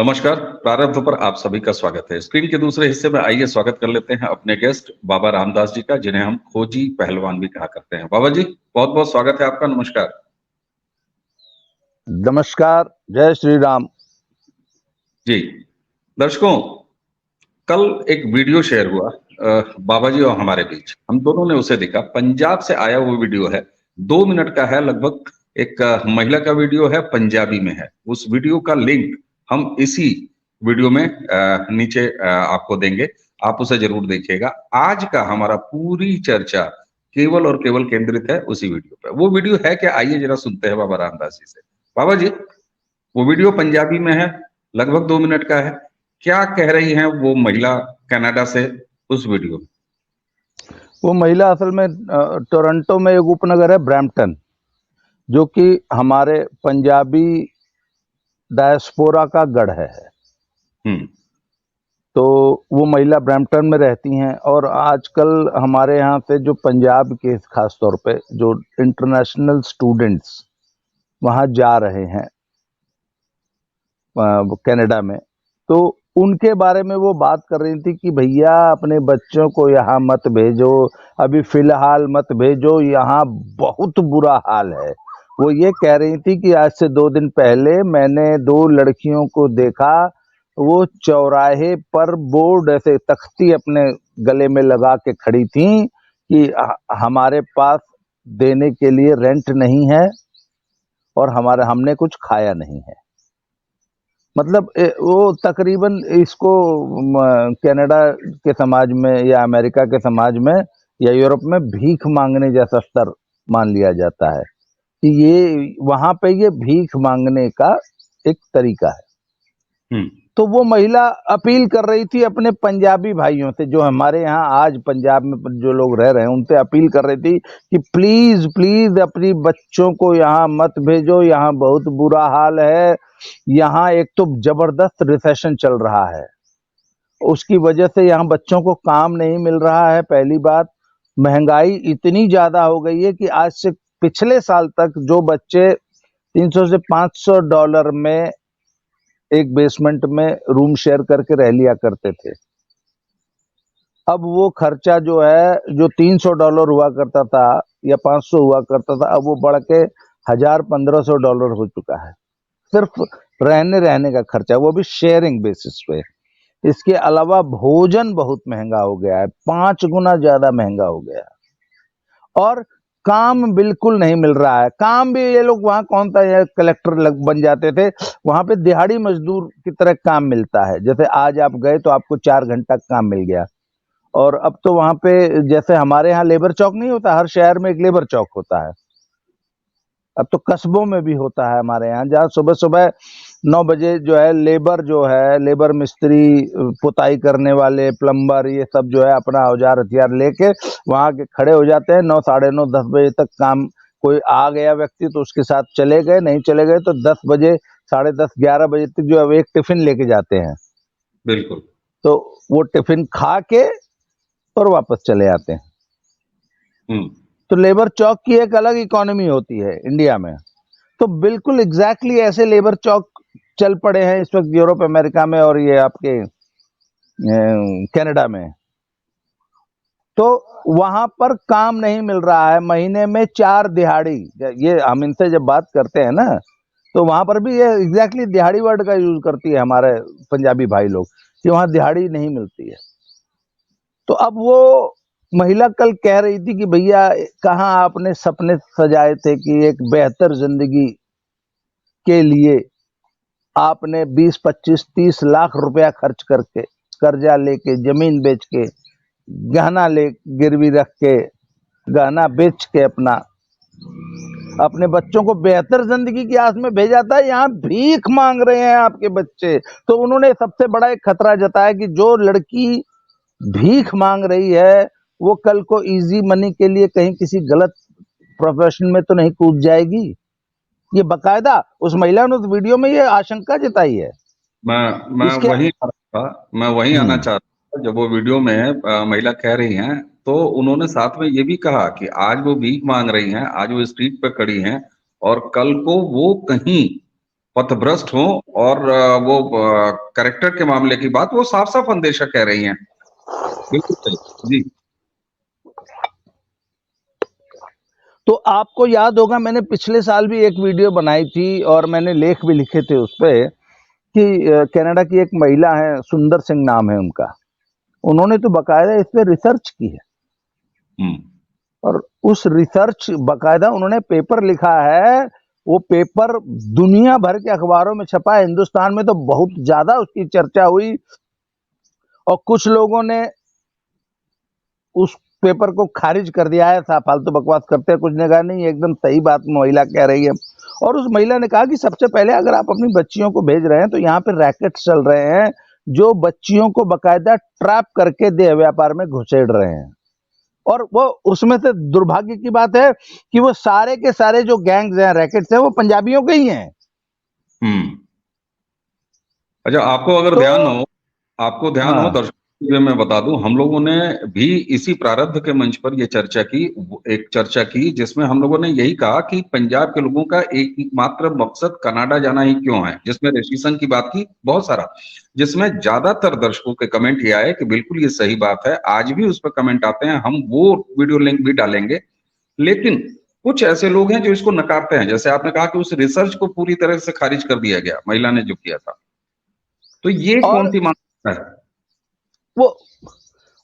नमस्कार। प्रारंभ पर आप सभी का स्वागत है। स्क्रीन के दूसरे हिस्से में आइए स्वागत कर लेते हैं अपने गेस्ट बाबा रामदास जी का, जिन्हें हम खोजी पहलवान भी कहा करते हैं। बाबा जी, बहुत बहुत स्वागत है आपका। नमस्कार। नमस्कार, जय श्री राम। जी दर्शकों, कल एक वीडियो शेयर हुआ बाबा जी और हमारे बीच। हम दोनों ने उसे देखा। पंजाब से आया वो वीडियो है, 2 मिनट का है लगभग। एक महिला का वीडियो है, पंजाबी में है। उस वीडियो का लिंक हम इसी वीडियो में नीचे आपको देंगे। आप उसे जरूर देखिएगा। आज का हमारा पूरी चर्चा केवल और केवल केंद्रित है उसी वीडियो पे। वो वीडियो है क्या, आइए जरा सुनते हैं बाबा रामदास जी से। बाबा जी, वो वीडियो पंजाबी में है, लगभग 2 मिनट का है। क्या कह रही हैं वो महिला कनाडा से उस वीडियो में? वो महिला असल में टोरंटो में एक उपनगर है ब्रैम्पटन, जो कि हमारे पंजाबी डायस्पोरा का गढ़ है। तो वो महिला ब्रैम्पटन में रहती हैं और आजकल हमारे यहाँ से जो पंजाब के खास तौर पे जो इंटरनेशनल स्टूडेंट्स वहाँ जा रहे हैं कनाडा में, तो उनके बारे में वो बात कर रही थी कि भैया अपने बच्चों को यहाँ मत भेजो, अभी फिलहाल मत भेजो, यहाँ बहुत बुरा हाल है। वो ये कह रही थी कि आज से 2 दिन पहले मैंने 2 लड़कियों को देखा, वो चौराहे पर बोर्ड ऐसे तख्ती अपने गले में लगा के खड़ी थी कि हमारे पास देने के लिए रेंट नहीं है और हमने कुछ खाया नहीं है। मतलब वो तकरीबन इसको कनाडा के समाज में या अमेरिका के समाज में या यूरोप में भीख मांगने जैसा स्तर मान लिया जाता है कि ये वहां पे ये भीख मांगने का एक तरीका है। तो वो महिला अपील कर रही थी अपने पंजाबी भाइयों से, जो हमारे यहाँ आज पंजाब में जो लोग रह रहे हैं, उनसे अपील कर रही थी कि प्लीज प्लीज अपनी बच्चों को यहाँ मत भेजो, यहाँ बहुत बुरा हाल है। यहाँ एक तो जबरदस्त रिसेशन चल रहा है, उसकी वजह से यहाँ बच्चों को काम नहीं मिल रहा है। पहली बात, महंगाई इतनी ज्यादा हो गई है कि आज से पिछले साल तक जो बच्चे 300 से $500 में एक बेसमेंट में रूम शेयर करके रह लिया करते थे, अब वो खर्चा जो है, जो $300 हुआ करता था या 500 हुआ करता था, अब वो बढ़ के $1000-1500 हो चुका है। सिर्फ रहने का खर्चा, वो भी शेयरिंग बेसिस पे। इसके अलावा भोजन बहुत महंगा हो गया है, 5 गुना ज्यादा महंगा हो गया है। और काम बिल्कुल नहीं मिल रहा है। काम भी ये लोग वहां कौन सा कलेक्टर बन जाते थे, वहां पे दिहाड़ी मजदूर की तरह काम मिलता है। जैसे आज आप गए तो आपको 4 घंटा काम मिल गया। और अब तो वहां पे जैसे हमारे यहाँ लेबर चौक नहीं होता, हर शहर में एक लेबर चौक होता है, अब तो कस्बों में भी होता है हमारे यहाँ, जहाँ सुबह सुबह 9 बजे जो है लेबर मिस्त्री, पुताई करने वाले, प्लम्बर, ये सब जो है अपना औजार हथियार लेके वहां के खड़े हो जाते हैं। 9, साढ़े 9, 10 बजे तक काम, कोई आ गया व्यक्ति तो उसके साथ चले गए, नहीं चले गए तो 10 बजे, साढ़े 10, 11 बजे तक जो है एक टिफिन लेके जाते हैं। बिल्कुल। तो वो टिफिन खा के और वापस चले आते हैं। तो लेबर चौक की एक अलग इकोनॉमी होती है इंडिया में। तो बिल्कुल एग्जैक्टली ऐसे लेबर चौक चल पड़े हैं इस वक्त यूरोप, अमेरिका में और ये आपके कनाडा में। तो वहां पर काम नहीं मिल रहा है, महीने में 4 दिहाड़ी। ये हम इनसे जब बात करते हैं ना, तो वहां पर भी ये एग्जैक्टली दिहाड़ी वर्ड का यूज करती है हमारे पंजाबी भाई लोग कि वहां दिहाड़ी नहीं मिलती है। तो अब वो महिला कल कह रही थी कि भैया कहाँ आपने सपने सजाए थे कि एक बेहतर जिंदगी के लिए आपने 20, 25, 30 लाख रुपया खर्च करके, कर्जा लेके, जमीन बेच के, गहना ले गिरवी रख के, गहना बेच के अपने बच्चों को बेहतर जिंदगी की आस में भेजा था। यहाँ भीख मांग रहे हैं आपके बच्चे। तो उन्होंने सबसे बड़ा एक खतरा जताया कि जो लड़की भीख मांग रही है वो कल को इजी मनी के लिए कहीं किसी गलत प्रोफेशन में तो नहीं कूद जाएगी। ये बकायदा उस महिला ने उस वीडियो में ये आशंका जताई है। मैं वही आना चाह रहा था। जब वो वीडियो में महिला कह रही हैं, तो उन्होंने साथ में ये भी कहा कि आज वो भीख मांग रही हैं, आज वो स्ट्रीट पे खड़ी हैं और कल को वो कहीं पथभ्रष्ट हों और वो कैरेक्टर के मामले की बात वो साफ-साफ अंदेशा कह रही हैं। बिल्कुल सही। जी। तो आपको याद होगा मैंने पिछले साल भी एक वीडियो बनाई थी और मैंने लेख भी लिखे थे उस पे कि कनाडा की एक महिला है, सुंदर सिंह नाम है उनका। उन्होंने तो बाकायदा इस पे रिसर्च की है हुँ। और उस रिसर्च बाकायदा उन्होंने पेपर लिखा है। वो पेपर दुनिया भर के अखबारों में छपा है, हिंदुस्तान में तो बहुत ज्यादा उसकी चर्चा हुई और कुछ लोगों ने उस पेपर को खारिज कर दिया है, फालतू बकवास करते हैं। कुछ ने कहा नहीं एकदम सही बात महिला कह रही है। और उस महिला ने कहा कि सबसे पहले अगर आप अपनी बच्चियों को भेज रहे हैं तो यहाँ पे रैकेट चल रहे हैं जो बच्चियों को बकायदा ट्रैप करके देह व्यापार में घुसेड़ रहे हैं। और वो उसमें से दुर्भाग्य की बात है कि वो सारे के सारे जो गैंग्स हैं, रैकेट्स हैं, वो पंजाबियों के ही हैं। हुँ। अच्छा, आपको ध्यान हो हाँ दर्शकों के लिए मैं बता दूं, हम लोगों ने भी इसी प्रारब्ध के मंच पर ये चर्चा की, एक चर्चा की जिसमें हम लोगों ने यही कहा कि पंजाब के लोगों का एकमात्र मकसद कनाडा जाना ही क्यों है, जिसमें रजिस्ट्रेशन की बात की बहुत सारा, जिसमें ज्यादातर दर्शकों के कमेंट ये आए कि बिल्कुल ये सही बात है। आज भी उस पर कमेंट आते हैं, हम वो वीडियो लिंक भी डालेंगे। लेकिन कुछ ऐसे लोग हैं जो इसको नकारते हैं, जैसे आपने कहा कि उस रिसर्च को पूरी तरह से खारिज कर दिया गया, महिला ने जो किया था। तो ये कौन और सी मानसिकता है? वो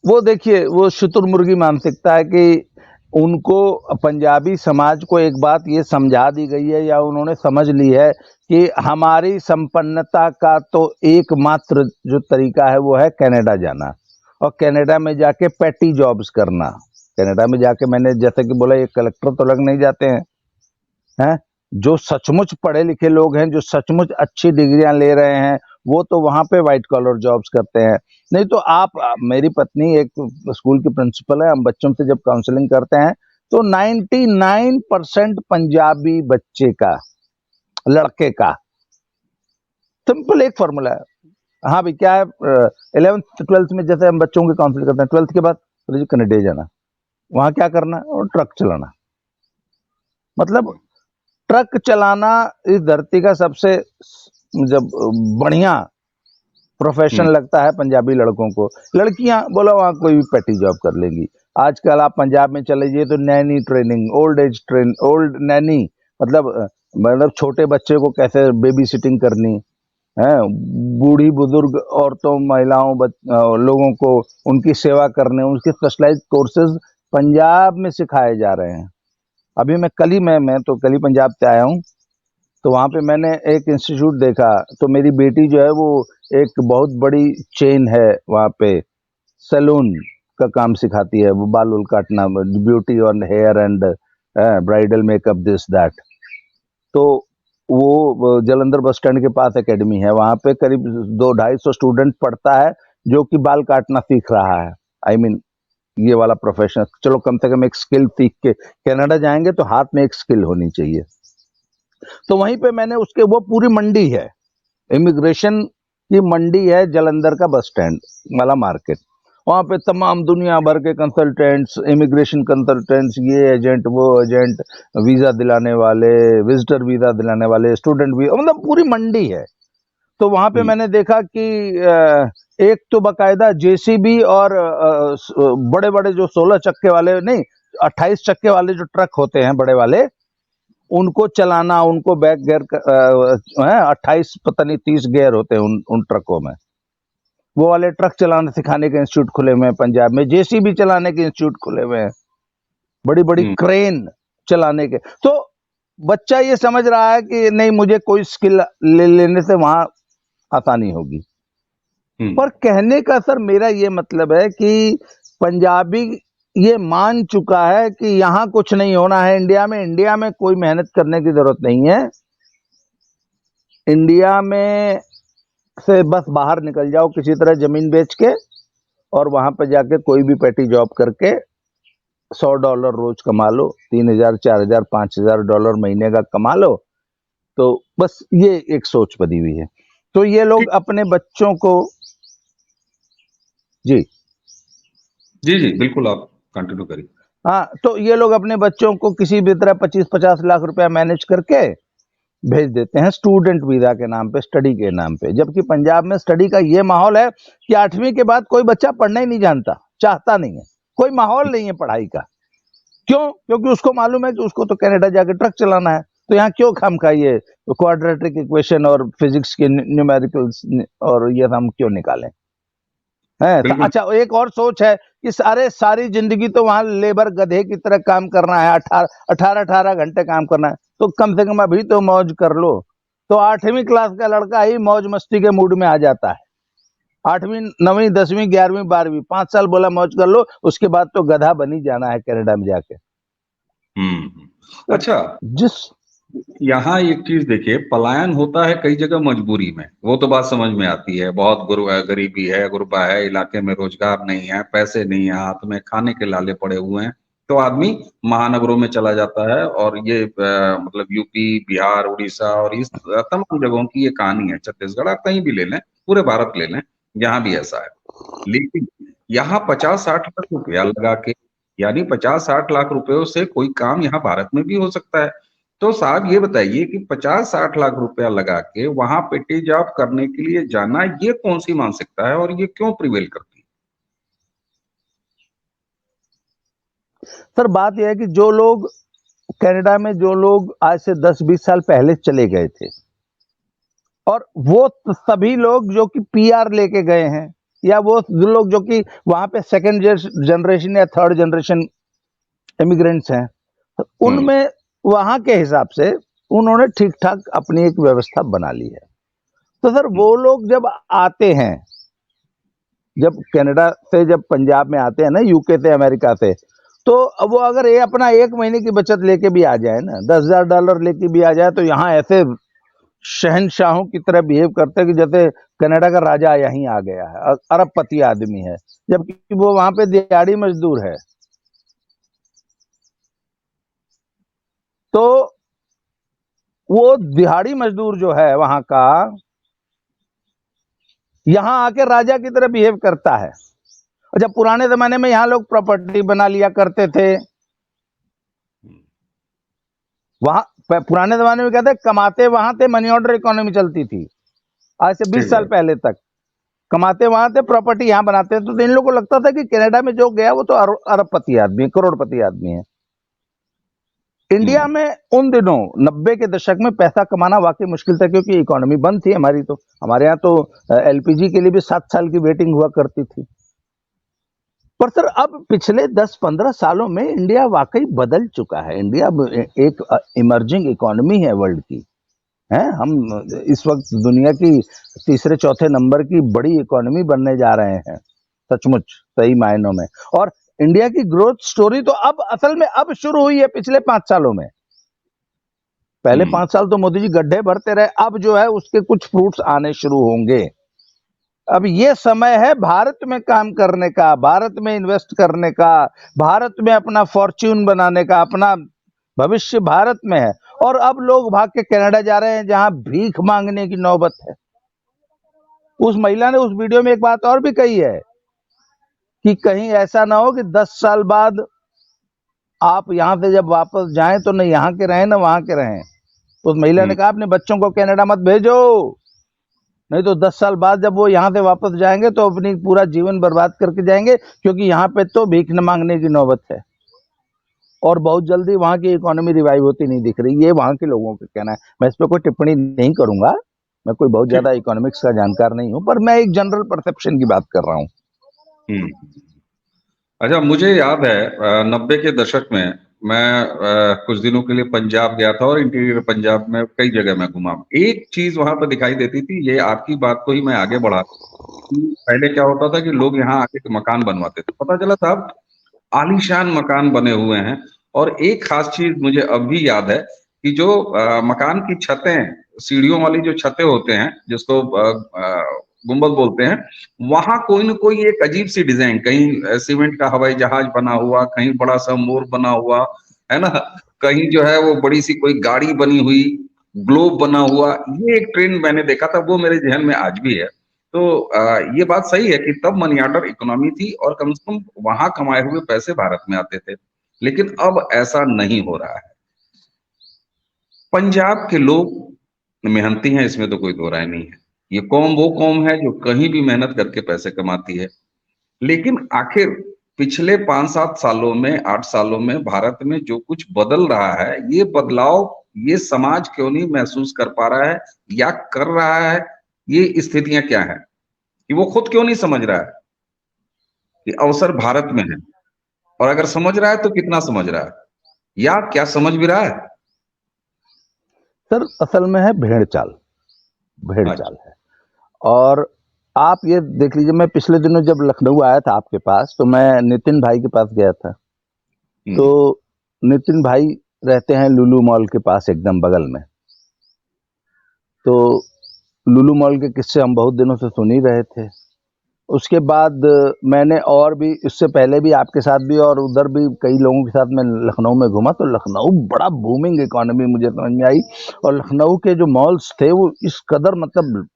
वो देखिए वो शुतुरमुर्गी मानसिकता है कि उनको पंजाबी समाज को एक बात ये समझा दी गई है या उन्होंने समझ ली है कि हमारी संपन्नता का तो एकमात्र जो तरीका है वो है कनाडा जाना और कनाडा में जाके पैटी जॉब्स करना। कनाडा में जाके मैंने जैसे कि बोला ये कलेक्टर तो लग नहीं जाते हैं, जो सचमुच पढ़े लिखे लोग हैं, जो सचमुच अच्छी डिग्रियां ले रहे हैं, वो तो वहां पे व्हाइट कॉलर जॉब्स करते हैं। नहीं तो आप मेरी पत्नी एक स्कूल की प्रिंसिपल है, हम बच्चों से जब काउंसलिंग करते हैं तो 99% पंजाबी बच्चे का, लड़के का सिंपल एक फॉर्मूला है। हाँ भाई क्या है, 11th 12th में जैसे हम बच्चों की काउंसलिंग करते हैं, 12th के बाद कनाडा जाना, वहां क्या करना और ट्रक चलाना। मतलब ट्रक चलाना इस धरती का सबसे जब बढ़िया प्रोफेशन हुँ, लगता है पंजाबी लड़कों को। लड़कियां बोला वहां कोई भी पेटी जॉब कर लेंगी। आजकल आप पंजाब में चले जाइए तो नैनी ट्रेनिंग, ओल्ड नैनी मतलब छोटे बच्चे को कैसे बेबी सिटिंग करनी है, बूढ़ी बुजुर्ग औरतों महिलाओं लोगों को उनकी सेवा करने, उनके स्पेशलाइज्ड कोर्सेज पंजाब में सिखाए जा रहे हैं। अभी मैं तो कल ही पंजाब से आया हूँ, तो वहाँ पे मैंने एक इंस्टीट्यूट देखा। तो मेरी बेटी जो है वो एक बहुत बड़ी चेन है वहाँ पे, सैलून का काम सिखाती है, वो बाल उल काटना, ब्यूटी और hair and bridal makeup this that. तो वो जलंधर बस स्टैंड के पास एकेडमी है, वहाँ पे करीब 200-250 स्टूडेंट पढ़ता है जो कि बाल काटना सीख रहा है। आई मीन ये वाला प्रोफेशन, चलो कम से कम एक स्किल सीख के कनाडा जाएंगे तो हाथ में एक स्किल होनी चाहिए। तो वहीं पे मैंने उसके, वो पूरी मंडी है, इमिग्रेशन की मंडी है, जलंधर का बस स्टैंड वाला मार्केट। वहां पे तमाम दुनिया भर के कंसल्टेंट्स, इमिग्रेशन कंसल्टेंट्स, ये एजेंट वो एजेंट, वीजा दिलाने वाले, विजिटर वीजा दिलाने वाले, स्टूडेंट वीजा, मतलब पूरी मंडी है। तो वहां पे हुँ, मैंने देखा कि एक तो बकायदा जेसीबी और बड़े बड़े जो 16 चक्के वाले नहीं, 28 चक्के वाले जो ट्रक होते हैं बड़े वाले, उनको चलाना, उनको बैक गियर 28 पता नहीं 30 गियर होते हैं उन ट्रकों में। वो वाले ट्रक चलाना सिखाने के इंस्टीट्यूट खुले हुए हैं पंजाब में, जेसीबी चलाने के इंस्टीट्यूट खुले हुए हैं, बड़ी बड़ी हुँ, क्रेन चलाने के। तो बच्चा ये समझ रहा है कि नहीं मुझे कोई स्किल लेने से वहां आसानी होगी। हुँ, पर कहने का सर मेरा ये मतलब है कि पंजाबी ये मान चुका है कि यहाँ कुछ नहीं होना है इंडिया में कोई मेहनत करने की जरूरत नहीं है। इंडिया में से बस बाहर निकल जाओ किसी तरह जमीन बेच के और वहां पे जाके कोई भी पेटी जॉब करके $100 रोज कमा लो, 3,000 4,000 5,000 महीने का कमा लो। तो बस ये एक सोच बनी हुई है। तो ये लोग ठीक। अपने बच्चों को, जी जी, जी, बिल्कुल आप कंटिन्यू करिए। हाँ, तो ये लोग अपने बच्चों को किसी भी तरह 25-50 लाख रुपया मैनेज करके भेज देते हैं स्टूडेंट वीजा के नाम पे, स्टडी के नाम पे। जबकि पंजाब में स्टडी का ये माहौल है कि 8वीं के बाद कोई बच्चा पढ़ना ही नहीं जानता, चाहता नहीं है, कोई माहौल नहीं है पढ़ाई का। क्यों? क्योंकि उसको मालूम है कि उसको तो कनाडा जाके ट्रक चलाना है, तो यहाँ क्यों खामखा ये क्वाड्रेटिक इक्वेशन और फिजिक्स के न्यूमेरिकल्स और ये हम क्यों निकालें, है? तो बिल्कुल। अच्छा, एक और सोच है कि सारी जिंदगी तो वहां लेबर गधे की तरह काम करना है, 18 घंटे काम करना है, तो कम से कम अभी तो मौज कर लो। तो 8वीं क्लास का लड़का ही मौज मस्ती के मूड में आ जाता है। 8वीं 9वीं 10वीं 11वीं 12वीं 5 साल बोला मौज कर लो, उसके बाद तो गधा बनी जाना है कनाडा में जाके। तो अच्छा, जिस यहाँ एक चीज देखिए, पलायन होता है कई जगह मजबूरी में, वो तो बात समझ में आती है। बहुत गरीबी है, गुरबा है, इलाके में रोजगार नहीं है, पैसे नहीं है हाथ में, खाने के लाले पड़े हुए हैं, तो आदमी महानगरों में चला जाता है। और ये मतलब यूपी, बिहार, उड़ीसा और इस तमाम जगहों की ये कहानी है। छत्तीसगढ़ आप कहीं भी ले लें, पूरे भारत ले लें, यहाँ भी ऐसा है। लेकिन यहाँ 50-60 लाख रुपया लगा के, यानी 50-60 लाख रुपयों से कोई काम यहाँ भारत में भी हो सकता है। तो साहब ये बताइए कि 50-60 लाख रुपया लगा के वहां पेटी जॉब करने के लिए जाना, ये कौन सी मानसिकता है और ये क्यों प्रिवेल करती है? सर बात यह है कि जो लोग कनाडा में, जो लोग आज से 10-20 साल पहले चले गए थे, और वो सभी लोग जो कि पीआर लेके गए हैं, या वो लोग जो कि वहां पे सेकंड जनरेशन या थर्ड जनरेशन इमिग्रेंट्स हैं, तो उनमें वहां के हिसाब से उन्होंने ठीक ठाक अपनी एक व्यवस्था बना ली है। तो सर वो लोग जब आते हैं, जब कनाडा से, जब पंजाब में आते हैं ना, यूके से, अमेरिका से, तो वो अगर ये अपना 1 महीने की बचत लेके भी आ जाए ना, $10,000 लेके भी आ जाए, तो यहाँ ऐसे शहनशाहों की तरह बिहेव करते हैं कि जैसे कनाडा का राजा यहीं आ गया है, अरबपति आदमी है, जबकि वो वहां पे दिहाड़ी मजदूर है। तो वो दिहाड़ी मजदूर जो है वहां का, यहां आके राजा की तरह बिहेव करता है। और जब पुराने जमाने में यहाँ लोग प्रॉपर्टी बना लिया करते थे, वहां पुराने जमाने में कहते कमाते वहां थे, मनी ऑर्डर इकोनॉमी चलती थी आज से 20 साल पहले तक। कमाते वहां थे, प्रॉपर्टी यहाँ बनाते थे। तो इन लोगों को लगता था कि कनाडा में जो गया वो तो अरबपति आदमी, करोड़पति आदमी है। इंडिया में उन दिनों 90 के दशक में पैसा कमाना वाकई मुश्किल था, क्योंकि इकोनॉमी बंद थी हमारी। तो हमारे यहाँ तो एलपीजी के लिए भी 7 साल की वेटिंग हुआ करती थी। पर सर अब पिछले 10-15 सालों में इंडिया वाकई बदल चुका है। इंडिया एक इमर्जिंग इकोनॉमी है वर्ल्ड की, है। हम इस वक्त दुनिया की तीसरे चौथे नंबर की बड़ी इकोनॉमी बनने जा रहे हैं, सचमुच सही मायनों में। और इंडिया की ग्रोथ स्टोरी तो अब असल में अब शुरू हुई है, पिछले 5 सालों में। पहले 5 साल तो मोदी जी गड्ढे भरते रहे, अब जो है उसके कुछ फ्रूट्स आने शुरू होंगे। अब ये समय है भारत में काम करने का, भारत में इन्वेस्ट करने का, भारत में अपना फॉर्च्यून बनाने का, अपना भविष्य भारत में है। और अब लोग भाग के कनाडा जा रहे हैं, जहां भीख मांगने की नौबत है। उस महिला ने उस वीडियो में एक बात और भी कही है कि कहीं ऐसा ना हो कि 10 साल बाद आप यहां से जब वापस जाएं तो न यहां के रहें न वहां के रहें। तो उस महिला ने कहा अपने बच्चों को कनाडा मत भेजो, नहीं तो 10 साल बाद जब वो यहां से वापस जाएंगे तो अपनी पूरा जीवन बर्बाद करके जाएंगे, क्योंकि यहाँ पे तो भीख न मांगने की नौबत है। और बहुत जल्दी वहां की इकोनॉमी रिवाइव होती नहीं दिख रही। ये वहां के लोगों का कहना है। मैं इस पर कोई टिप्पणी नहीं करूंगा, मैं कोई बहुत ज्यादा इकोनॉमिक्स का जानकार नहीं हूं, पर मैं एक जनरल परसेप्शन की बात कर रहा हूं। अच्छा, मुझे याद है 90 के दशक में मैं कुछ दिनों के लिए पंजाब गया था और इंटीरियर पंजाब में कई जगह मैं घुमा। एक चीज वहां पर दिखाई देती थी, ये आपकी बात को ही मैं आगे बढ़ा। पहले क्या होता था कि लोग यहाँ आके मकान बनवाते थे, पता चला साहब आलीशान मकान बने हुए हैं। और एक खास चीज मुझे अभी याद है कि जो मकान की छतें, सीढ़ियों वाली जो छतें होते हैं, जिसको गुंबद बोलते हैं, वहां कोई न कोई एक अजीब सी डिजाइन, कहीं सीमेंट का हवाई जहाज बना हुआ, कहीं बड़ा सा मोर बना हुआ, है ना, कहीं जो है वो बड़ी सी कोई गाड़ी बनी हुई, ग्लोब बना हुआ। ये एक ट्रेंड मैंने देखा था, वो मेरे जहन में आज भी है। तो ये बात सही है कि तब मनी ऑर्डर इकोनॉमी थी और कम से कम वहां कमाए हुए पैसे भारत में आते थे। लेकिन अब ऐसा नहीं हो रहा है। पंजाब के लोग मेहनती हैं, इसमें तो कोई दो राय नहीं है। ये कौम वो कौम है जो कहीं भी मेहनत करके पैसे कमाती है। लेकिन आखिर पिछले 5-7 सालों में, 8 सालों में भारत में जो कुछ बदल रहा है, ये बदलाव ये समाज क्यों नहीं महसूस कर पा रहा है या कर रहा है? ये स्थितियां क्या हैं कि वो खुद क्यों नहीं समझ रहा है कि अवसर भारत में है? और अगर समझ रहा है तो कितना समझ रहा है, या क्या समझ भी रहा है? सर असल में है भेड़ चाल, भेड़ अच्छा। चाल है। और आप ये देख लीजिए, मैं पिछले दिनों जब लखनऊ आया था आपके पास, तो मैं नितिन भाई के पास गया था। तो नितिन भाई रहते हैं लुलु मॉल के पास एकदम बगल में। तो लुलु मॉल के किस्से हम बहुत दिनों से सुन ही रहे थे। उसके बाद मैंने और भी, इससे पहले भी आपके साथ भी और उधर भी कई लोगों के साथ मैं लखनऊ में घूमा, तो लखनऊ बड़ा बूमिंग इकोनॉमी मुझे समझ में आई। और लखनऊ के जो मॉल्स थे वो इस कदर मतलब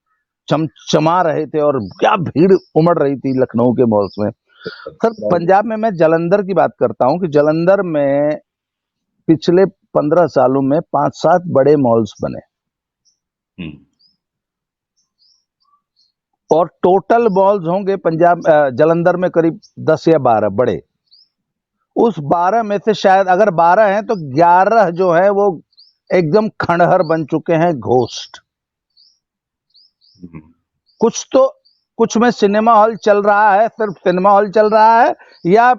चमचमा रहे थे, और क्या भीड़ उमड़ रही थी लखनऊ के मॉल्स में। सर पंजाब में मैं जालंधर की बात करता हूँ कि जालंधर में पिछले 15 सालों में 5-7 बड़े मॉल्स बने, और टोटल मॉल्स होंगे पंजाब जालंधर में करीब 10 या 12 बड़े। उस 12 में से शायद अगर 12 हैं तो 11 जो है वो एकदम खंडहर बन चुके हैं, घोस्ट। कुछ में सिनेमा हॉल चल रहा है, सिर्फ सिनेमा हॉल चल रहा है, या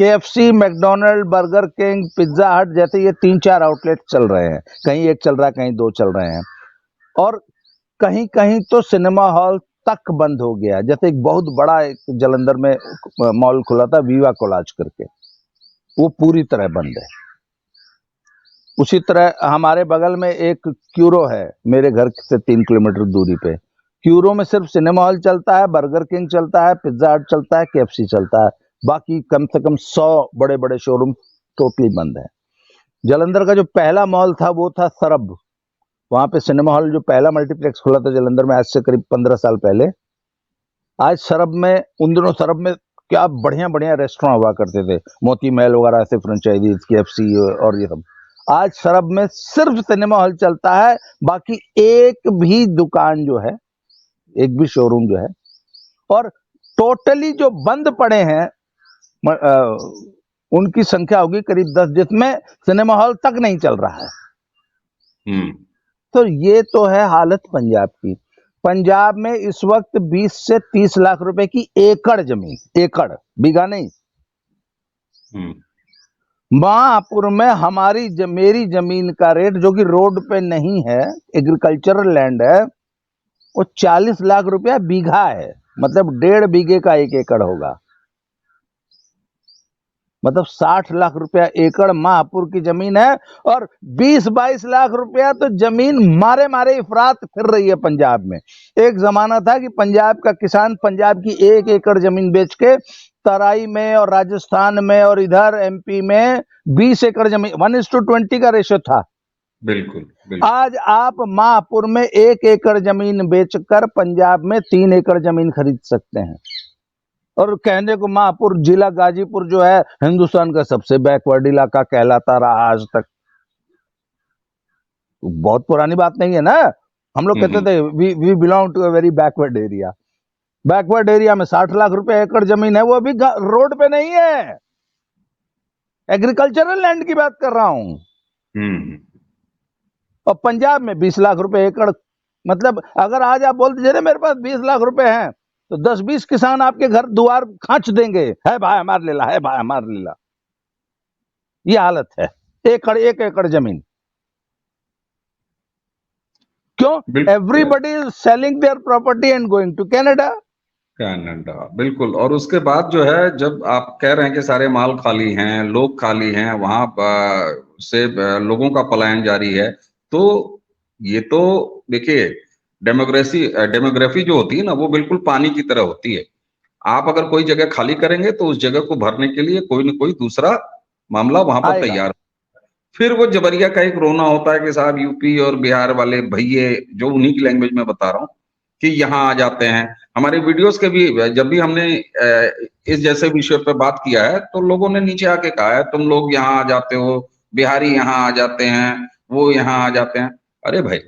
KFC, McDonald, burger king, pizza हट जैसे ये 3-4 आउटलेट चल रहे हैं। कहीं एक चल रहा है, कहीं 2 चल रहे हैं, और कहीं कहीं तो सिनेमा हॉल तक बंद हो गया। जैसे एक बहुत बड़ा एक जालंधर में मॉल खुला था वीवा कोलाज करके, वो पूरी तरह बंद है। उसी तरह हमारे बगल में एक क्यूरो है, मेरे घर से 3 किलोमीटर दूरी पे। क्यूरो में सिर्फ सिनेमा हॉल चलता है, बर्गर किंग चलता है, पिज्जा हट चलता है, KFC चलता है। बाकी कम से कम 100 बड़े बड़े शोरूम टोटली बंद है। जालंधर का जो पहला मॉल था वो था सरब। वहां पे सिनेमा हॉल जो पहला मल्टीप्लेक्स खुला था जालंधर में, आज से करीब 15 साल पहले। आज सरब में, उन दिनों सरब में क्या बढ़िया बढ़िया रेस्टोरेंट हुआ करते थे, मोती महल वगैरह ऐसे फ्रेंचाइजीज, KFC और ये सब। आज सरब में सिर्फ सिनेमा हॉल चलता है, बाकी एक भी दुकान जो है, एक भी शोरूम जो है, और टोटली जो बंद पड़े हैं उनकी संख्या होगी करीब 10, जिसमें सिनेमा हॉल तक नहीं चल रहा है। तो ये तो है हालत पंजाब की। पंजाब में इस वक्त 20 से 30 लाख रुपए की एकड़ जमीन, एकड़, बीघा नहीं, महापुर में मेरी जमीन का रेट, जो कि रोड पे नहीं है, एग्रीकल्चरल लैंड है, वो 40 लाख रुपया बीघा है। मतलब 1.5 बीघे का 1 एकड़ होगा, मतलब 60 लाख रुपया एकड़ महापुर की जमीन है। और 20-22 लाख रुपया तो जमीन मारे मारे इफरात फिर रही है पंजाब में। एक जमाना था कि पंजाब का किसान पंजाब की 1 एकड़ जमीन बेच के तराई में और राजस्थान में और इधर MP में 20 एकड़ जमीन, 1:20 का रेशो था। बिल्कुल। आज आप महापुर में 1 एकड़ जमीन बेचकर पंजाब में 3 एकड़ जमीन खरीद सकते हैं। और कहने को महापुर जिला गाजीपुर जो है हिंदुस्तान का सबसे बैकवर्ड इलाका कहलाता रहा आज तक। बहुत पुरानी बात नहीं है ना। हम लोग कहते थे we belong to a very backward area. Backward area में 60 लाख रुपए एकड़ जमीन है, वो अभी रोड पे नहीं है, एग्रीकल्चरल लैंड की बात कर रहा हूं। और पंजाब में 20 लाख रुपए एकड़। मतलब अगर आज आप बोल दीजिए ना मेरे पास 20 लाख रुपए हैं, तो 10-20 किसान आपके घर द्वार खांच देंगे, है भाई हमारे लीला, है भाई हमारे लीला। ये हालत है, 1 एकड़ जमीन। क्यों? Everybody is selling their property and going to Canada. बिल्कुल। और उसके बाद जो है, जब आप कह रहे हैं कि सारे माल खाली हैं, लोग खाली हैं, वहां से लोगों का पलायन जारी है, तो ये तो देखिए, डेमोग्राफी जो होती है ना, वो बिल्कुल पानी की तरह होती है। आप अगर कोई जगह खाली करेंगे तो उस जगह को भरने के लिए कोई न कोई दूसरा मामला वहां पर तैयार। फिर वो जबरिया का एक रोना होता है कि साहब यूपी और बिहार वाले भैये, जो उन्हीं की लैंग्वेज में बता रहा हूँ, कि यहाँ आ जाते हैं। हमारे वीडियोस के भी, जब भी हमने इस जैसे विषय पे बात किया है, तो लोगों ने नीचे आके कहा है तुम लोग यहाँ आ जाते हो, बिहारी यहाँ आ जाते हैं, वो यहाँ आ जाते हैं। अरे भाई,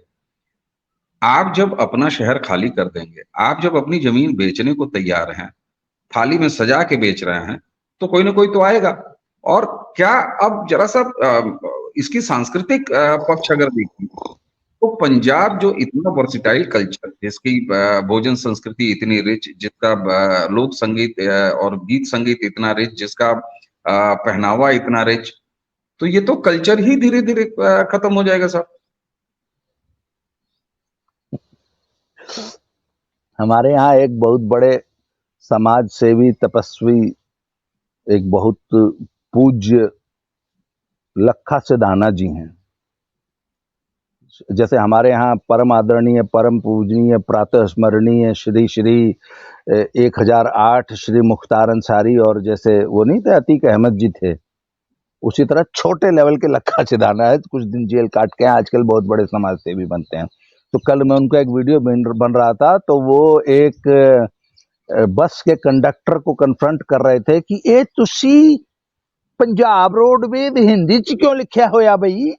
आप जब अपना शहर खाली कर देंगे, आप जब अपनी जमीन बेचने को तैयार हैं, थाली में सजा के बेच रहे हैं, तो कोई ना कोई तो आएगा। और क्या, अब जरा सा इसकी सांस्कृतिक पक्ष अगर देखिए, तो पंजाब जो इतना वर्सिटाइल कल्चर, जिसकी भोजन संस्कृति इतनी रिच, जिसका लोक संगीत और गीत संगीत इतना रिच, जिसका पहनावा इतना रिच, तो ये तो कल्चर ही धीरे धीरे खत्म हो जाएगा साहब। हमारे यहाँ एक बहुत बड़े समाज सेवी तपस्वी, एक बहुत पूज्य लखा सिधाना जी हैं। जैसे हमारे यहाँ परम आदरणीय, परम पूजनीय, प्रातः स्मरणीय श्री श्री 1008 श्री मुख्तार अंसारी, और जैसे वो नहीं थे अतीक अहमद जी थे, उसी तरह छोटे लेवल के लखा सिधाना है, कुछ दिन जेल काट के आजकल बहुत बड़े समाज सेवी बनते हैं। तो कल मैं उनका एक वीडियो बन रहा था, तो वो एक बस के कंडक्टर को कन्फ्रंट कर रहे थे कि ये तुसी पंजाब रोडवेज हिंदी च क्यों लिखा होया बई,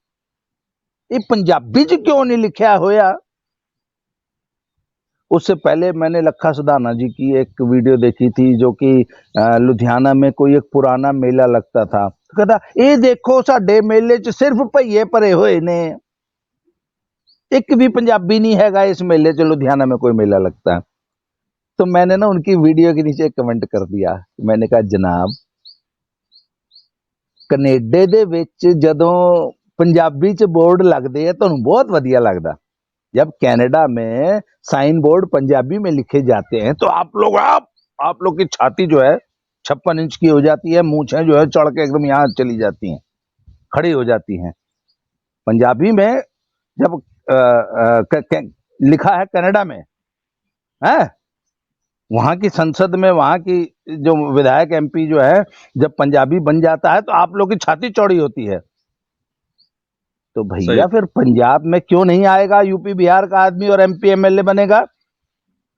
ये पंजाबी च क्यों नहीं लिखा होया। उससे पहले मैंने लखा सिधाना जी की एक वीडियो देखी थी, जो कि लुधियाना में कोई एक पुराना मेला लगता था। तो कहता ये देखो साडे मेले च सिर्फ भईए भरे हुए ने, एक भी पंजाबी नहीं हैगा इस मेले च, लुधियाना में कोई मेला लगता है। तो मैंने ना उनकी वीडियो के नीचे कमेंट कर दिया, मैंने कहा जनाब, कनेडे दे विच जदों पंजाबी च बोर्ड लगदे है तुहानूं बहुत वधिया लगदा, जब कनाडा में साइन बोर्ड पंजाबी में लिखे जाते हैं तो आप लोग की छाती जो है 56 इंच की हो जाती है, मूछें जो है चढ़ के एकदम यहाँ चली जाती हैं, खड़ी हो जाती हैं। पंजाबी में जब लिखा है कनाडा में है, वहां की संसद में, वहां की जो विधायक एमपी जो है, जब पंजाबी बन जाता है तो आप लोग की छाती चौड़ी होती है। तो भैया फिर पंजाब में क्यों नहीं आएगा यूपी बिहार का आदमी और एमपी एमएलए बनेगा?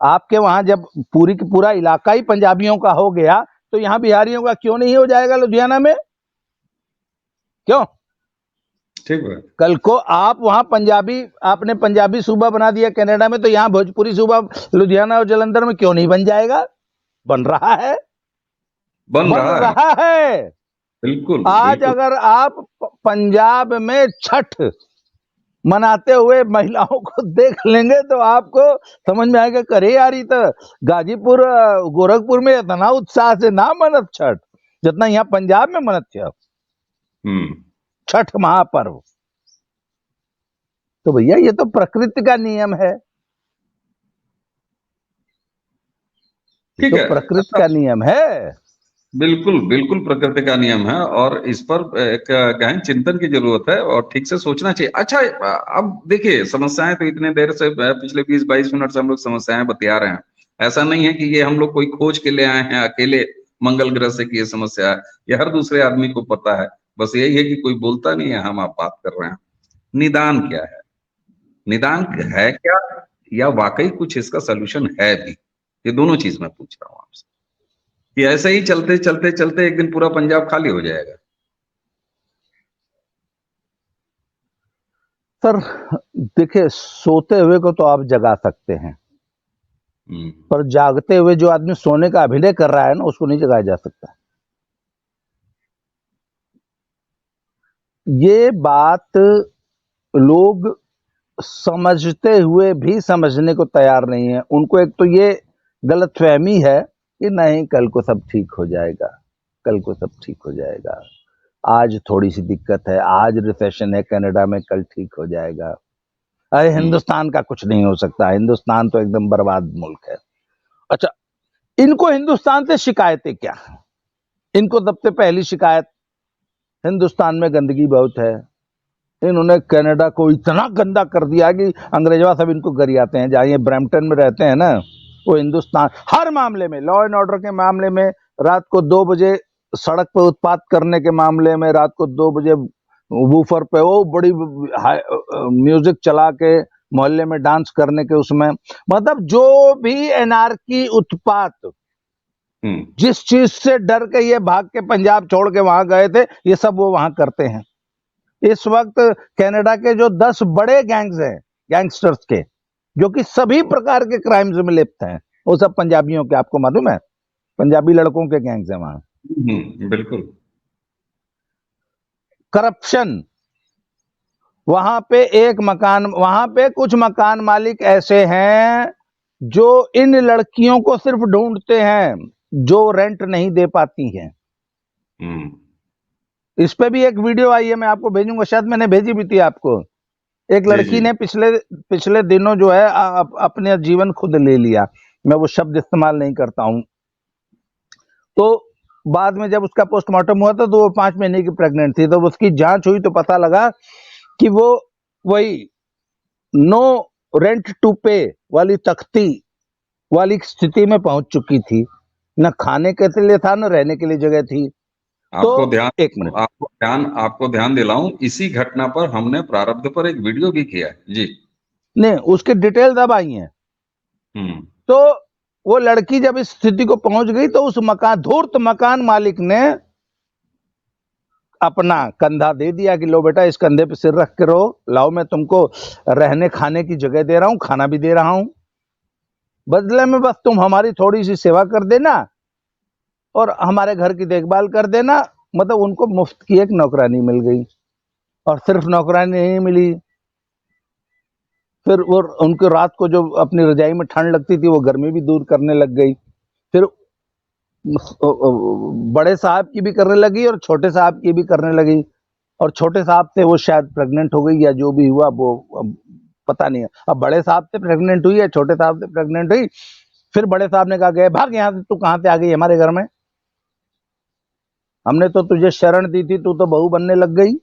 आपके वहां जब पूरी की पूरा इलाका ही पंजाबियों का हो गया, तो यहाँ बिहारियों का क्यों नहीं हो जाएगा लुधियाना में? क्यों? ठीक है। कल को आप वहां पंजाबी, आपने पंजाबी सूबा बना दिया कनाडा में, तो यहाँ भोजपुरी सूबा लुधियाना और जलंधर में क्यों नहीं बन जाएगा? बन रहा है, बन रहा है। बिल्कुल। आज बिल्कुल। अगर आप पंजाब में छठ मनाते हुए महिलाओं को देख लेंगे तो आपको समझ में आएगा, करे यार ये तो गाजीपुर गोरखपुर में इतना उत्साह से ना मनत छठ जितना यहाँ पंजाब में मनत छठ महापर्व। तो भैया ये तो प्रकृति का नियम है, ठीक है, प्रकृति का नियम है। बिल्कुल बिल्कुल प्रकृति का नियम है, और इस पर एक गहन चिंतन की जरूरत है और ठीक से सोचना चाहिए। अच्छा, अब देखिए, समस्याएं तो इतने देर से पिछले 20-22 मिनट से हम लोग समस्याएं बतिया रहे हैं। ऐसा नहीं है कि ये हम लोग कोई खोज के ले आए हैं अकेले मंगल ग्रह से कि ये समस्या है, ये हर दूसरे आदमी को पता है। बस यही है कि कोई बोलता नहीं है, हम आप बात कर रहे हैं। निदान क्या है? निदान है क्या, या वाकई कुछ इसका सोल्यूशन है भी? ये दोनों चीज मैं पूछ रहा हूँ आपसे, कि ऐसे ही चलते चलते चलते एक दिन पूरा पंजाब खाली हो जाएगा? सर देखिए, सोते हुए को तो आप जगा सकते हैं, पर जागते हुए जो आदमी सोने का अभिनय कर रहा है ना, उसको नहीं जगाया जा सकता। ये बात लोग समझते हुए भी समझने को तैयार नहीं है। उनको एक तो ये गलतफहमी है कि नहीं, कल को सब ठीक हो जाएगा, कल को सब ठीक हो जाएगा, आज थोड़ी सी दिक्कत है, आज रिसेशन है कनाडा में, कल ठीक हो जाएगा। अरे हिंदुस्तान का कुछ नहीं हो सकता, हिंदुस्तान तो एकदम बर्बाद मुल्क है। अच्छा, इनको हिंदुस्तान से शिकायतें क्या? इनको सबसे पहली शिकायत, हिंदुस्तान में गंदगी बहुत है। इन्होंने कनाडा को इतना गंदा कर दिया कि अंग्रेजवा सब इनको गरियाते हैं। जहाँ ये ब्रैम्पटन में रहते हैं ना, वो हिंदुस्तान हर मामले में, लॉ एंड ऑर्डर के मामले में, रात को 2 बजे सड़क पर उत्पात करने के मामले में, रात को 2 बजे वूफर पे वो बड़ी म्यूजिक चला के मोहल्ले में डांस करने के, उसमें मतलब जो भी एनार्की उत्पात, जिस चीज से डर के ये भाग के पंजाब छोड़ के वहां गए थे, ये सब वो वहां करते हैं। इस वक्त कनाडा के जो 10 बड़े गैंग्स हैं, गैंगस्टर्स के, जो कि सभी प्रकार के क्राइम्स में लिप्त हैं। वो सब पंजाबियों के, आपको मालूम है, पंजाबी लड़कों के गैंग्स हैं वहां। बिल्कुल। करप्शन, वहां पे वहां पे कुछ मकान मालिक ऐसे हैं जो इन लड़कियों को सिर्फ ढूंढते हैं जो रेंट नहीं दे पाती हैं। इस पे भी एक वीडियो आई है, मैं आपको भेजूंगा, शायद मैंने भेजी भी थी आपको। एक जी लड़की जी। ने पिछले दिनों जो है अपने जीवन खुद ले लिया। मैं वो शब्द इस्तेमाल नहीं करता हूं। तो बाद में जब उसका पोस्टमार्टम हुआ था तो वो 5 महीने की प्रेग्नेंट थी। तो उसकी जांच हुई तो पता लगा कि वो वही नो रेंट टू पे वाली तख्ती वाली स्थिति में पहुंच चुकी थी। न खाने के लिए था, न रहने के लिए जगह थी। तो एक मिनट, आपको ध्यान दिलाऊं, इसी घटना पर हमने प्रारब्ध पर एक वीडियो भी किया है जी। नहीं, उसके डिटेल अब आई हैं। तो वो लड़की जब इस स्थिति को पहुंच गई तो उस धूर्त मकान मालिक ने अपना कंधा दे दिया कि लो बेटा, इस कंधे पे सिर रख के रहो, लाओ मैं तुमको रहने खाने की जगह दे रहा हूं, खाना भी दे रहा हूं, बदले में बस तुम हमारी थोड़ी सी सेवा कर देना और हमारे घर की देखभाल कर देना। मतलब उनको मुफ्त की एक नौकरानी मिल गई। और सिर्फ नौकरानी नहीं मिली, फिर वो उनको रात को जो अपनी रजाई में ठंड लगती थी वो गर्मी भी दूर करने लग गई। फिर बड़े साहब की भी करने लगी और छोटे साहब की भी करने लगी। और छोटे साहब से वो शायद प्रेग्नेंट हो गई या जो भी हुआ वो पता नहीं है। अब बड़े साहब से प्रेग्नेंट हुई या छोटे साहब से प्रेग्नेंट हुई, फिर बड़े साहब ने कहा, गए भाग यहाँ से, तू कहां से आ गई हमारे घर में, हमने तो तुझे शरण दी थी, तू तो बहू बनने लग गई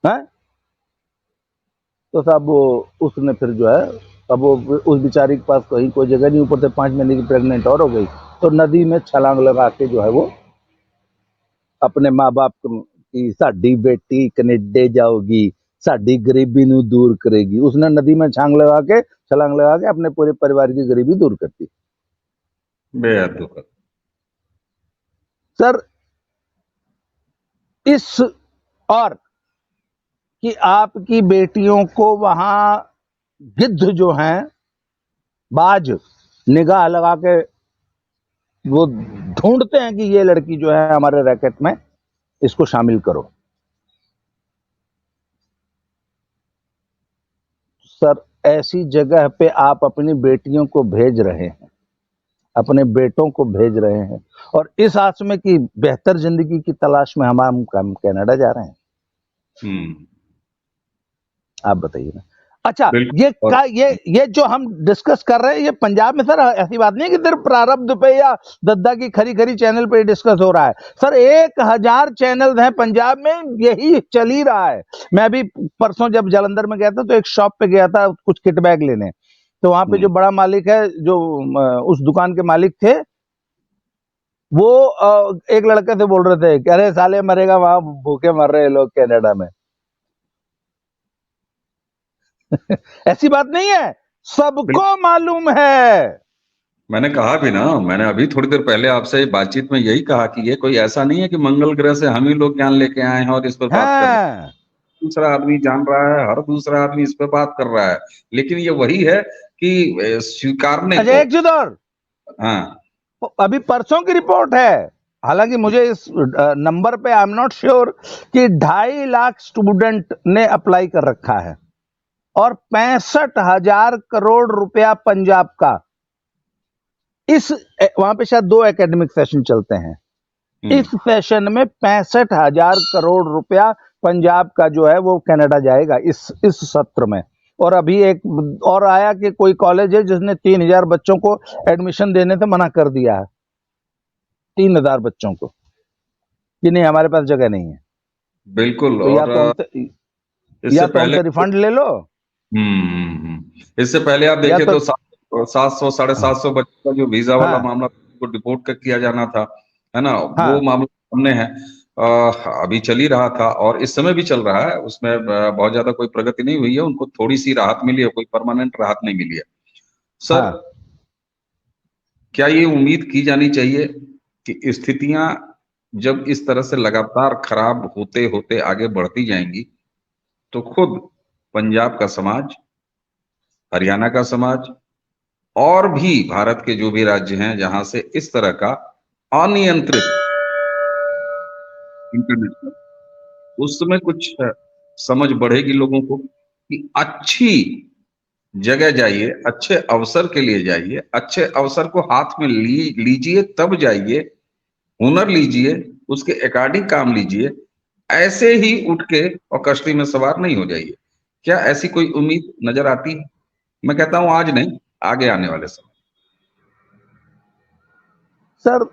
है। तो साहब वो उसने फिर जो है, अब वो उस बेचारी के पास कहीं कोई जगह नहीं, ऊपर से 5 महीने की प्रेग्नेंट और हो गई। तो नदी में छलांग लगा के जो है वो अपने माँ बाप की, साडी बेटी कनेडे जाओगी, साडी गरीबी नू दूर करेगी, उसने नदी में छलांग लगा के अपने पूरे परिवार की गरीबी दूर कर दी। बेहद दुखद। सर इस और कि आपकी बेटियों को वहां गिद्ध जो हैं, बाज, निगाह लगा के वो ढूंढते हैं कि ये लड़की जो है हमारे रैकेट में, इसको शामिल करो। सर ऐसी जगह पे आप अपनी बेटियों को भेज रहे हैं, अपने बेटों को भेज रहे हैं, और इस आस में कि बेहतर जिंदगी की तलाश में हम कनाडा जा रहे हैं। आप बताइए ना। अच्छा, ये जो हम डिस्कस कर रहे हैं ये पंजाब में, सर ऐसी बात नहीं है कि सिर्फ प्रारब्ध पे या दद्दा की खरी खरी चैनल पे डिस्कस हो रहा है। सर 1000 चैनल हैं पंजाब में, यही चल ही रहा है। मैं अभी परसों जब जालंधर में गया था तो एक शॉप पे गया था कुछ किट बैग लेने। तो वहां पे जो बड़ा मालिक है, जो उस दुकान के मालिक थे, वो एक लड़के से बोल रहे थे कि अरे साले मरेगा, वहां भूखे मर रहे हैं लोग कनाडा में। ऐसी बात नहीं है, सबको मालूम है। मैंने कहा भी ना, मैंने अभी थोड़ी देर पहले आपसे बातचीत में यही कहा कि ये कोई ऐसा नहीं है कि मंगल ग्रह से हम ही लोग ज्ञान लेके आए हैं और इस पर बात कर रहे हैं। दूसरा आदमी जान रहा है, हर दूसरा आदमी इस पर बात कर रहा है, लेकिन ये वही है कि स्वीकारने को। एक चीज और, हाँ, अभी परसों की रिपोर्ट है, हालांकि मुझे इस नंबर पे आई एम नॉट श्योर, कि 2.5 लाख स्टूडेंट ने अप्लाई कर रखा है और 65,000 करोड़ रुपया पंजाब का, इस वहां पे शायद 2 एकेडमिक सेशन चलते हैं, इस सेशन में 65,000 करोड़ रुपया पंजाब का जो है वो कनाडा जाएगा इस सत्र में। और अभी एक और आया कि कोई कॉलेज है जिसने 3,000 बच्चों को एडमिशन देने से मना कर दिया है, 3,000 बच्चों को, कि नहीं हमारे पास जगह नहीं है। बिल्कुल। तो या तो हमसे रिफंड ले लो। इससे पहले आप देखें तो 700 750 बच्चों का जो वीजा वाला मामला को डिपोर्ट कर किया जाना था, है ना, वो मामला सामने है, अभी चल ही रहा था और इस समय भी चल रहा है। उसमें बहुत ज्यादा कोई प्रगति नहीं हुई है, उनको थोड़ी सी राहत मिली है, कोई परमानेंट राहत नहीं मिली है। सर क्या ये उम्मीद की जानी चाहिए कि स्थितियां जब इस तरह से लगातार खराब होते होते आगे बढ़ती जाएंगी तो खुद पंजाब का समाज, हरियाणा का समाज और भी भारत के जो भी राज्य हैं जहां से इस तरह का अनियंत्रित इंटरनेट पर, उस समय कुछ समझ बढ़ेगी लोगों को कि अच्छी जगह जाइए, अच्छे अवसर के लिए जाइए, अच्छे अवसर को हाथ में लीजिए तब जाइए, हुनर लीजिए, उसके अकॉर्डिंग काम लीजिए, ऐसे ही उठ के और कश्ती में सवार नहीं हो जाइए। क्या ऐसी कोई उम्मीद नजर आती है? मैं कहता हूं आज नहीं, आगे आने वाले समय। सर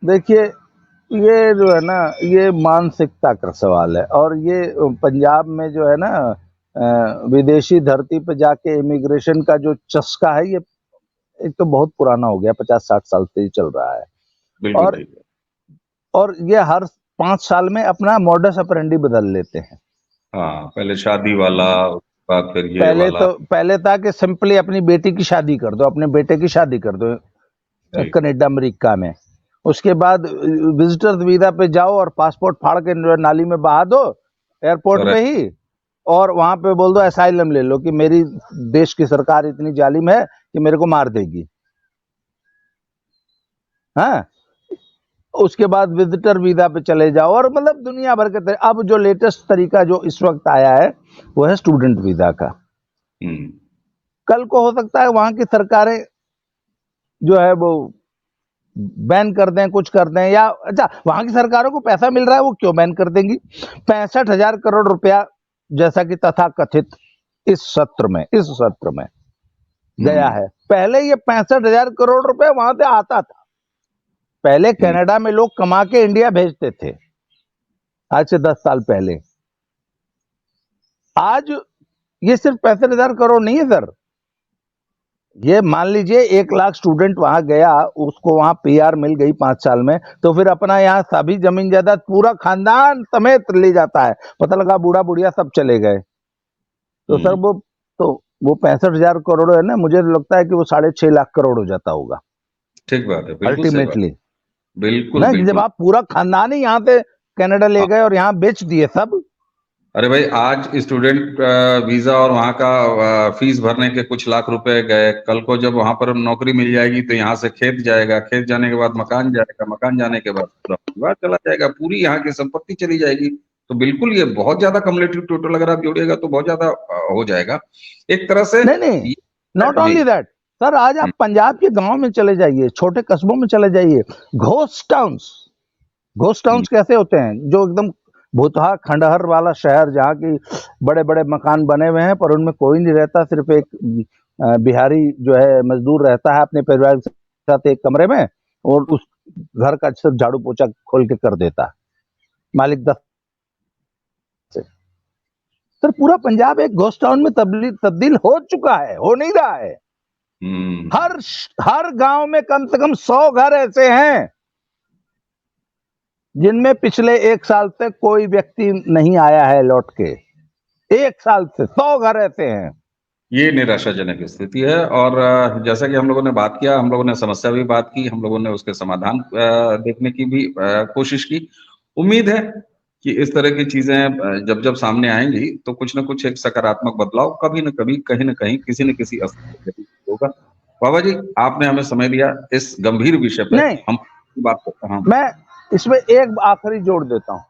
देखिए, ये जो है ना, ये मानसिकता का सवाल है। और ये पंजाब में जो है ना, विदेशी धरती पे जाके इमिग्रेशन का जो चस्का है, ये एक तो बहुत पुराना हो गया, 50-60 साल से ही चल रहा है। बिल्कुल और ठीक है। और ये हर 5 साल में अपना मॉडस ऑपरेंडी बदल लेते हैं। हाँ, पहले शादी वाला, उसके बाद फिर ये वाला। पहले था कि सिंपली अपनी बेटी की शादी कर दो, अपने बेटे की शादी कर दो जी, कनाडा अमेरिका में। उसके बाद विजिटर्स वीजा पे जाओ और पासपोर्ट फाड़ के नाली में बहा दो एयरपोर्ट पे करेक्ट। ही, और वहां पे बोल दो असाइलम ले लो कि मेरी देश की सरकार इतनी जालिम है कि मेरे को मार देगी। हाँ, उसके बाद विजिटर वीजा पे चले जाओ, और मतलब दुनिया भर के अब जो लेटेस्ट तरीका जो इस वक्त आया है वो है स्टूडेंट वीजा का। कल को हो सकता है वहां की सरकारें जो है वो बैन कर दें, कुछ कर दें, या अच्छा वहां की सरकारों को पैसा मिल रहा है, वो क्यों बैन कर देंगी? 65,000 करोड़ रुपया जैसा कि तथाकथित इस सत्र में गया है। पहले ये 65,000 करोड़ रुपए वहां से आता था। पहले कनाडा में लोग कमा के इंडिया भेजते थे, आज से 10 साल पहले। आज ये सिर्फ 65,000 करोड़ नहीं है सर। ये मान लीजिए 1 लाख स्टूडेंट वहां गया, उसको वहां पीआर मिल गई 5 साल में, तो फिर अपना यहाँ सभी जमीन जायदाद पूरा खानदान समेत ले जाता है। पता लगा बूढ़ा बुढ़िया सब चले गए, तो सर वो 65,000 करोड़ है ना, मुझे लगता है कि वो 6.5 लाख करोड़ हो जाता होगा ठीक बात है, बिल्कुल सही बात। अल्टीमेटली बिल्कुल ना। जब बिल्कुल। आप पूरा खानदान ही यहाँ से कनाडा ले गए और यहाँ बेच दिए सब। अरे भाई, आज स्टूडेंट वीजा और वहाँ का फीस भरने के कुछ लाख रुपए गए, कल को जब वहां पर नौकरी मिल जाएगी तो यहाँ से खेत जाएगा, खेत जाने के बाद मकान जाएगा, मकान जाने के बाद पूरा परिवार चला जाएगा, पूरी यहाँ की संपत्ति चली जाएगी। तो बिल्कुल ये बहुत ज्यादा कम्युलेटिव टोटल अगर आप जोड़िएगा तो बहुत ज्यादा हो जाएगा एक तरह से। नहीं, नॉट जी। ओनली दैट सर, आज आप पंजाब के गांव में चले जाइए, छोटे कस्बों में चले जाइए, घोस्ट टाउन्स कैसे होते हैं, जो एकदम भूतहा खंडहर वाला शहर, जहाँ की बड़े बड़े मकान बने हुए हैं पर उनमें कोई नहीं रहता, सिर्फ एक बिहारी जो है मजदूर रहता है अपने परिवार के साथ एक कमरे में, और उस घर का सिर्फ झाड़ू पोछा खोल के कर देता है मालिक 10 से। सर पूरा पंजाब एक घोस्ट टाउन में तब्दील हो चुका है, हो नहीं रहा है। हर गांव में कम से कम 100 घर ऐसे हैं जिनमें पिछले 1 साल से कोई व्यक्ति नहीं आया है लौट के। 1 साल से 100 घर ऐसे हैं। ये निराशाजनक स्थिति है। और जैसा कि हम लोगों ने बात किया, हम लोगों ने समस्या भी बात की, हम लोगों ने उसके समाधान देखने की भी कोशिश की। उम्मीद है कि इस तरह की चीजें जब जब सामने आएंगी तो कुछ ना कुछ एक सकारात्मक बदलाव कभी न कभी, कहीं न कहीं, किसी न किसी स्तर पर जरूर होगा। बाबा जी, आपने हमें समय दिया इस गंभीर विषय पर, नहीं, हम बात करते हैं। मैं इसमें एक आखिरी जोड़ देता हूं।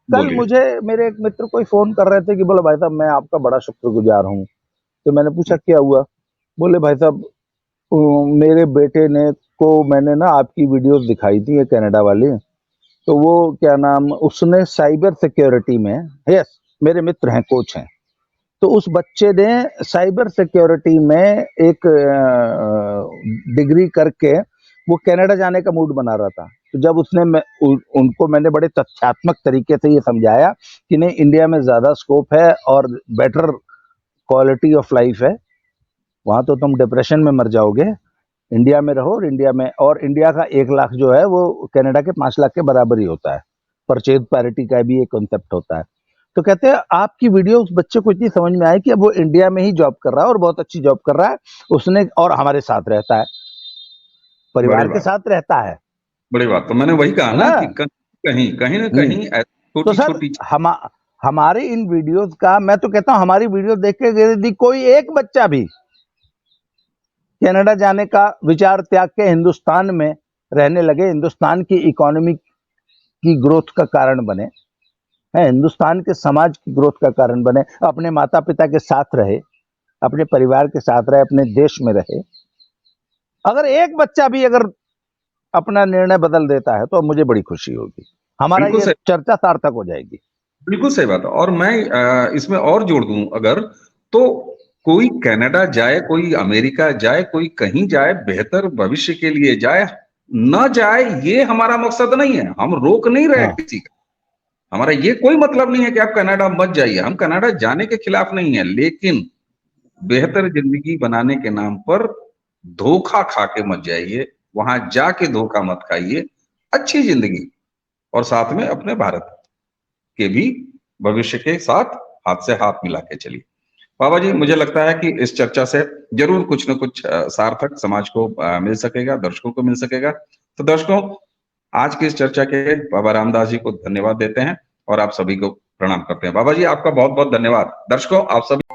कल मुझे मेरे एक मित्र कोई फोन कर रहे थे कि बोले भाई साहब मैं आपका बड़ा शुक्रगुजार हूं। तो मैंने पूछा क्या हुआ? बोले भाई साहब मेरे बेटे ने को मैंने ना आपकी वीडियोस दिखाई थी, ये कनाडा वाली, तो वो क्या नाम, उसने साइबर सिक्योरिटी में, यस मेरे मित्र हैं, कोच हैं, तो उस बच्चे ने साइबर सिक्योरिटी में एक डिग्री करके वो कनाडा जाने का मूड बना रहा था। तो जब उसने उनको मैंने बड़े तथ्यात्मक तरीके से ये समझाया कि नहीं, इंडिया में ज्यादा स्कोप है और बेटर क्वालिटी ऑफ लाइफ है, वहां तो तुम डिप्रेशन में मर जाओगे, इंडिया में रहो। और इंडिया का 1 लाख जो है वो कनाडा के 5 लाख के बराबर ही होता है। परचेज पैरिटी का भी एक कॉन्सेप्ट होता है। तो कहते हैं आपकी वीडियो उस बच्चे को इतनी समझ में आई कि अब वो इंडिया में ही जॉब कर रहा है और बहुत अच्छी जॉब कर रहा है उसने, और हमारे साथ रहता है, परिवार के साथ रहता है। बड़ी बात। तो मैंने वही कहा ना कि कहीं ना कहीं तो सर छोटी हमारे इन वीडियोस का, मैं तो कहता हूं हमारी वीडियो देख के यदि कोई एक बच्चा भी कनाडा जाने का विचार त्याग के हिंदुस्तान में रहने लगे, हिंदुस्तान की इकोनॉमी की ग्रोथ का कारण बने, है हिंदुस्तान के समाज की ग्रोथ का कारण बने, अपने माता पिता के साथ रहे, अपने परिवार के साथ रहे, अपने देश में रहे, अगर एक बच्चा भी अगर अपना निर्णय बदल देता है तो मुझे बड़ी खुशी होगी, हमारा बिल्कुल ये सही, चर्चा सार्थक हो जाएगी। बिल्कुल सही बात है। और मैं इसमें और जोड़ दूं अगर, तो कोई कनाडा जाए, कोई अमेरिका जाए, कोई कहीं जाए, बेहतर भविष्य के लिए जाए, न जाए, ये हमारा मकसद नहीं है। हम रोक नहीं रहे हाँ, किसी का। हमारा ये कोई मतलब नहीं है कि आप कनाडा मत जाइए। हम कनाडा जाने के खिलाफ नहीं है, लेकिन बेहतर जिंदगी बनाने के नाम पर धोखा खा के मत जाइए। वहां जाके धोखा मत खाइए। अच्छी जिंदगी और साथ में अपने भारत के भी भविष्य के साथ हाथ से हाथ मिला के चलिए। बाबा जी, मुझे लगता है कि इस चर्चा से जरूर कुछ न कुछ सार्थक समाज को मिल सकेगा, दर्शकों को मिल सकेगा। तो दर्शकों, आज की इस चर्चा के बाबा रामदास जी को धन्यवाद देते हैं और आप सभी को प्रणाम करते हैं। बाबा जी, आपका बहुत बहुत धन्यवाद। दर्शकों, आप सभी